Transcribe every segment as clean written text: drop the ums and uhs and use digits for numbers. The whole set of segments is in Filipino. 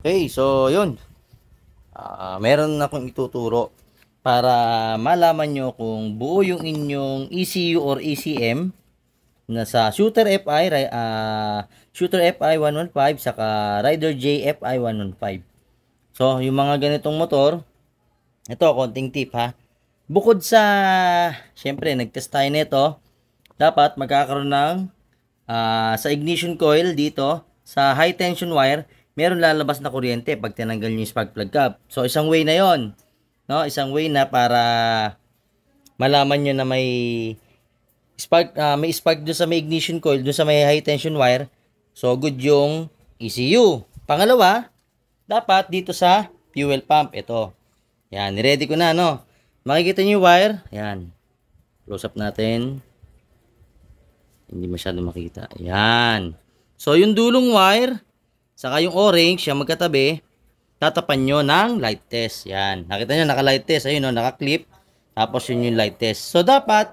Okay, so yun. Meron akong ituturo para malaman nyo kung buo yung inyong ECU or ECM na sa Shooter FI, Shooter FI 115 saka Rider J FI 115. So, yung mga ganitong motor, ito, konting tip ha. Bukod sa, syempre, nagtest tayo nito, dapat magkakaroon ng sa ignition coil dito, sa high tension wire, meron lalabas na kuryente pag tinanggal nyo yung spark plug cap. So, isang way na yon, no? Isang way na para malaman nyo na may spark doon sa may ignition coil, doon sa may high tension wire. So, good yung ECU. Pangalawa, dapat dito sa fuel pump. Ito. Yan, ready ko na, no? Makikita nyo yung wire. Yan. Close up natin. Hindi masyado makita. Yan. So, yung dulong wire, saka yung orange, yung magkatabi, tatapan nyo ng light test. Yan. Nakita nyo, naka-light test. Ayun, no, naka-clip. Tapos yun yung light test. So, dapat,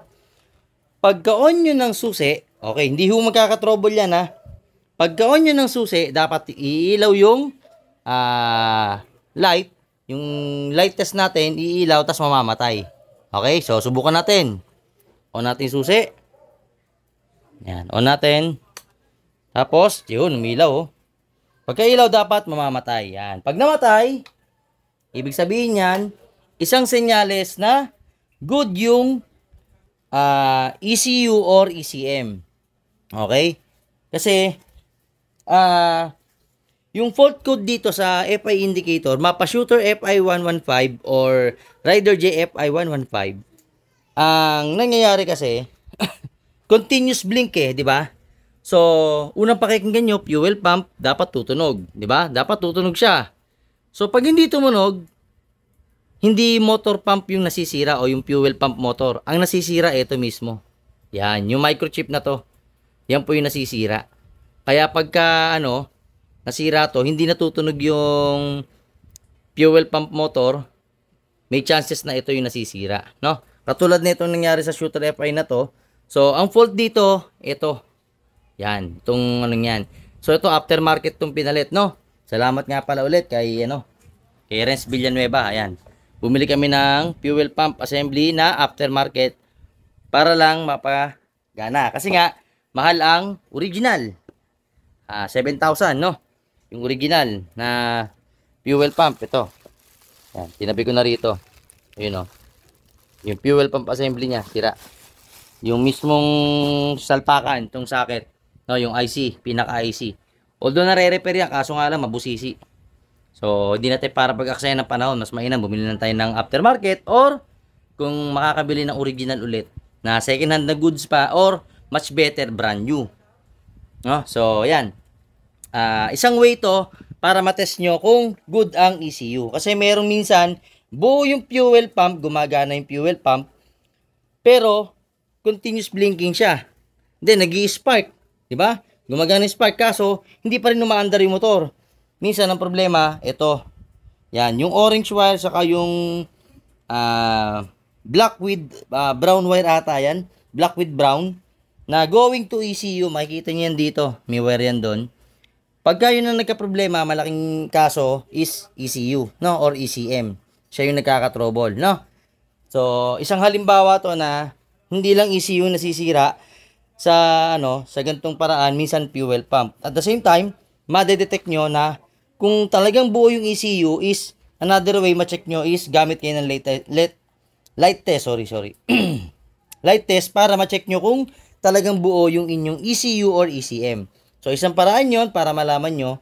pagka-on nyo ng susi, okay, hindi ho magkaka-trouble yan, ha. Pagka-on nyo ng susi, dapat iilaw yung light. Yung light test natin, iilaw, tas mamamatay. Okay, so subukan natin. On natin yung susi. Yan, on natin. Tapos, yun, umilaw, oh. Pagka ilaw, dapat mamamatay. Yan. Pag namatay, ibig sabihin yan, isang senyales na good yung ECU or ECM. Okay? Kasi, yung fault code dito sa FI indicator, mapa shooter FI 115 or Rider J FI 115, ang nangyayari kasi, continuous blink di ba? So, unang pakikinggan nyo, fuel pump, dapat tutunog, di ba? Dapat tutunog siya. So, pag hindi tumunog, hindi motor pump yung nasisira o yung fuel pump motor. Ang nasisira, ito mismo. Yan, yung microchip na to. Yan po yung nasisira. Kaya pagka, nasira to, hindi natutunog yung fuel pump motor, may chances na ito yung nasisira, no? Katulad nito nangyari sa Shooter FI na to. So, ang fault dito, ito. Yan, itong yan. So, ito aftermarket tong pinalit, no? Salamat nga pala ulit kay, kay Renz Villanueva. Ayan. Bumili kami ng fuel pump assembly na aftermarket para lang mapagana. Kasi nga, mahal ang original. 7,000, no? Yung original na fuel pump, ito. Yan, tinabi ko na rito. Ayun, yung fuel pump assembly niya, sira. Yung mismong salpakan, itong socket, no, yung IC, pinaka-IC. Although nare-repair yan, kaso nga lang mabusisi. So, hindi natin para pag-aksaya ng panahon, mas mainam bumili lang tayo ng aftermarket or kung makakabili ng original ulit na second hand na goods pa or much better brand new. No? So, yan. Isang way to para matest nyo kung good ang ECU. Kasi merong minsan, buo yung fuel pump, gumagana yung fuel pump, pero continuous blinking siya. Then, nag-i-spark. Diba? Gumagana yung spark, kaso hindi pa rin umaandar yung motor. Minsan, ang problema, ito. Yan, yung orange wire, saka yung black with brown wire ata yan. Black with brown. Na going to ECU, makikita nyo yan dito. May wire yan doon. Pagka yun ang nagka-problema, malaking kaso is ECU, no? Or ECM. Siya yung nagkaka-trouble, no? So, isang halimbawa to na hindi lang ECU nasisira sa sa ganitong paraan, minsan fuel pump. At the same time, madedetect nyo na kung talagang buo yung ECU is another way ma-check nyo is gamit kayo ng light test, sorry. Light test para ma-check nyo kung talagang buo yung inyong ECU or ECM. So, isang paraan yon para malaman nyo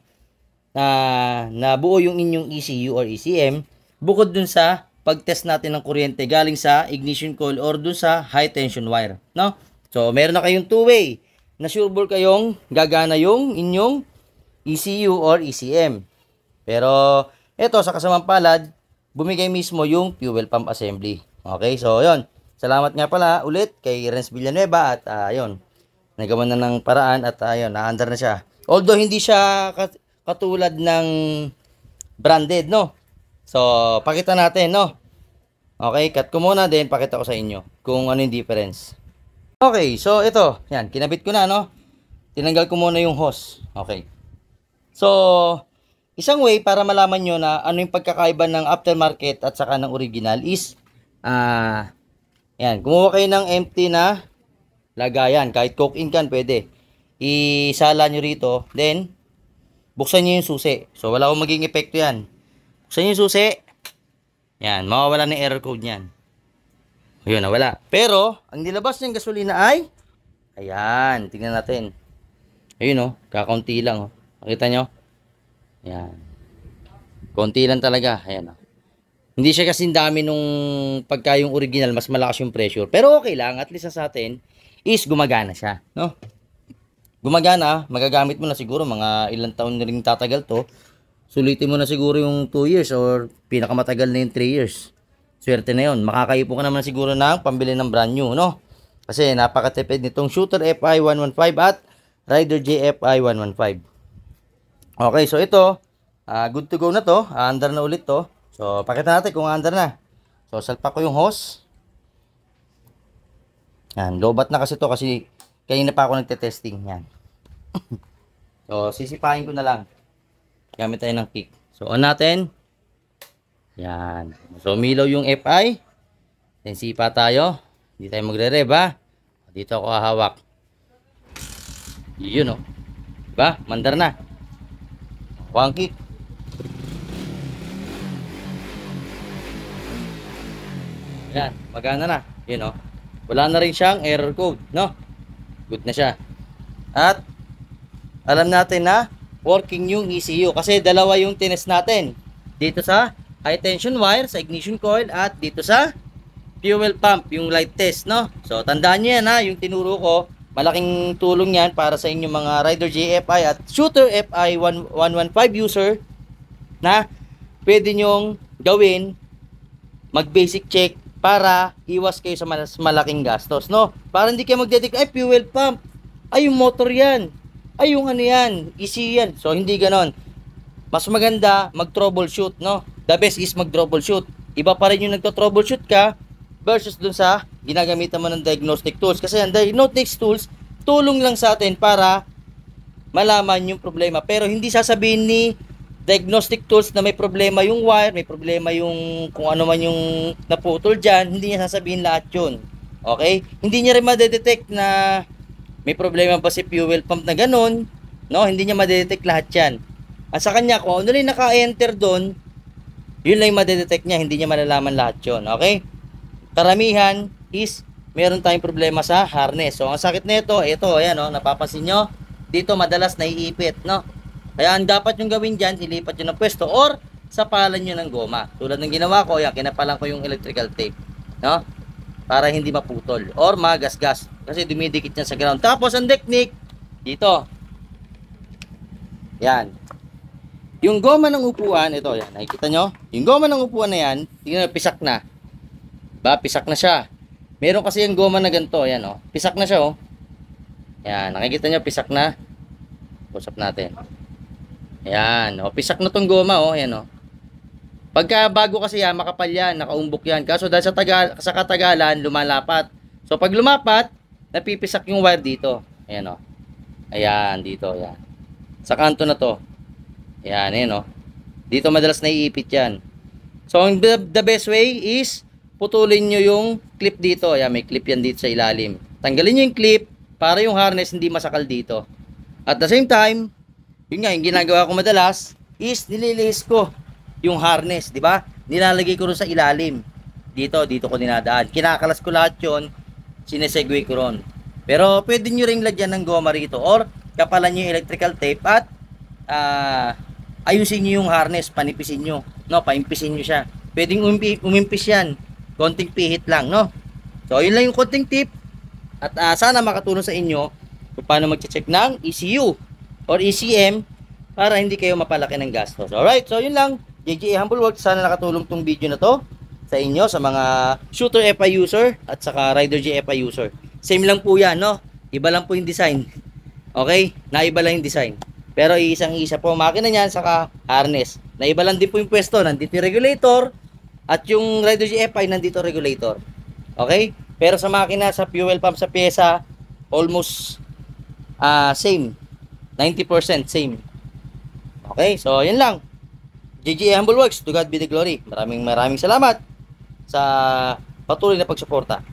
na buo yung inyong ECU or ECM bukod dun sa pag-test natin ng kuryente galing sa ignition coil or dun sa high tension wire, no? So, meron na kayong two-way na sure ball kayong gagana yung inyong ECU or ECM. Pero, eto sa kasamang palad, bumigay mismo yung fuel pump assembly. Okay, so yon. Salamat nga pala ulit kay Renz Villanueva at yon. Nagawa na ng paraan at ayun, naandar na siya. Although hindi siya katulad ng branded, no? So, pakita natin, no? Okay, cut ko muna din, pakita ko sa inyo kung ano yung difference. Okay, so ito, yan, kinabit ko na, no? Tinanggal ko muna yung hose. Okay. So, isang way para malaman nyo na ano yung pagkakaiba ng aftermarket at saka ng original is, yan, kumuha kayo ng empty na lagayan. Kahit coke in can, pwede. Isala nyo rito. Then, buksan nyo yung susi. So, wala akong maging epekto yan. Buksan nyo yung susi. Yan, mawawala ng error code yan. Ayun, nawala. Pero, ang nilabas ng gasolina ay, ayan, tingnan natin. Ayun, oh, kakaunti lang, oh. Nakita nyo? Ayan. Konti lang talaga. Ayan, oh. Hindi siya kasing dami nung pagka yung original, mas malakas yung pressure. Pero okay lang, at least sa atin, is gumagana siya, no? Gumagana, magagamit mo na siguro mga ilang taon na rin tatagal to. Sulitin mo na siguro yung 2 years or pinakamatagal na yung 3 years. Swerte na yun. Makakaipon ka naman siguro ng pambili ng brand new, no? Kasi napakatipid nitong Shooter FI115 at Rider J FI115. Okay, so ito, good to go na to. Under na ulit to. So, pakita natin kung under na. So, salpak ko yung hose. Yan, lobat na kasi to kasi kanina pa ako nagte-testing. Yan. So, sisipahin ko na lang. Gamit tayo ng kick. So, on natin. Yan. So, umilaw yung FI. Then, sipa tayo. Hindi tayo magre-rev, ha. Dito ako hahawak. Yun, oh. Diba? Mandar na. One kick. Yan. Magana na. Yun, oh. Wala na rin siyang error code, no? Good na siya. At, alam natin na working yung ECU. Kasi dalawa yung tinest natin. Dito sa high tension wire, sa ignition coil, at dito sa fuel pump, yung light test, no? So, tandaan nyo yan, ha? Yung tinuro ko, malaking tulong yan para sa inyong mga Rider JFI at Shooter FI 115 user na pwede nyong gawin, mag-basic check para iwas kayo sa malaking gastos, no? Para hindi kayo magdedicate, ay, fuel pump, ay, yung motor yan, ay, yung ano yan, easy yan. So, hindi ganon. Mas maganda, mag-troubleshoot, no? The best is mag-troubleshoot. Iba pa rin yung nagto-troubleshoot ka versus dun sa ginagamitan mo ng diagnostic tools. Kasi ang diagnostic tools, tulong lang sa atin para malaman yung problema. Pero hindi sasabihin ni diagnostic tools na may problema yung wire, may problema yung kung ano man yung naputol dyan. Hindi niya sasabihin lahat yun. Okay? Hindi niya rin madedetect na may problema pa si fuel pump na ganun. No? Hindi niya madedetect lahat yan. At sa kanya, kung ano lang naka-enter doon, yun lang yung madedetect niya. Hindi niya malalaman lahat yun. Okay? Karamihan is meron tayong problema sa harness. So, ang sakit nito, ito, ayan, oh, napapansin nyo, dito madalas naiipit, no? Kaya ang dapat yung gawin dyan, ilipat nyo ng pwesto or sapalan nyo ng goma. Tulad ng ginawa ko, yan, kinapalan ko yung electrical tape, no? Para hindi maputol or magasgas kasi dumidikit yan sa ground. Tapos, ang technique, dito. Yan. Yung goma ng upuan, ito, yan, nakikita nyo? Yung goma ng upuan na yan, tingnan nyo, pisak na. Ba, pisak na siya. Meron kasi yung goma na ganito, yan, oh. Pisak na siya, oh. Yan, nakikita nyo, pisak na. Usap natin. Yan, oh, pisak na tong goma, oh, yan, oh. Pagka bago kasi yan, makapal yan, nakaumbok yan. Kaso dahil sa katagalan, lumalapat. So, pag lumapat, napipisak yung wire dito. Ayan, oh. Ayan, dito, yan. Sa kanto na to. Ayan, ayan, oh. Dito madalas naiipit yan. So, the best way is putulin nyo yung clip dito. Ayan, may clip yan dito sa ilalim. Tanggalin nyo yung clip para yung harness hindi masakal dito. At the same time, yun nga, yung ginagawa ko madalas is nililihis ko yung harness, di ba? Nilalagay ko rin sa ilalim. Dito ko dinadaan. Kinakalas ko lahat yun, sinesegue ko ron. Pero pwede nyo ring lagyan ng goma rito or kapalan nyo yung electrical tape at ayusin nyo yung harness, panipisin nyo. No, paimpisin nyo siya. Pwedeng umimpis yan. Konting pihit lang, no? So, yun lang yung konting tip. At sana makatulong sa inyo kung paano mag-check ng ECU or ECM para hindi kayo mapalaki ng gastos. Alright, so yun lang. JJA Humble Works. Sana nakatulong tong video na to sa inyo, sa mga Shooter FI user at saka Rider JFI user. Same lang po yan, no? Iba lang po yung design. Okay? Naiba lang yung design. Pero isang-isa po makina niyan saka harness. Naiba lang din po yung pwesto. Nandito yung regulator. At yung Rider GFI, nandito regulator. Okay? Pero sa makina, sa fuel pump, sa pyesa, almost same. 90% same. Okay? So, yun lang. JGA Humble Works, to God be the glory. Maraming salamat sa patuloy na pagsuporta.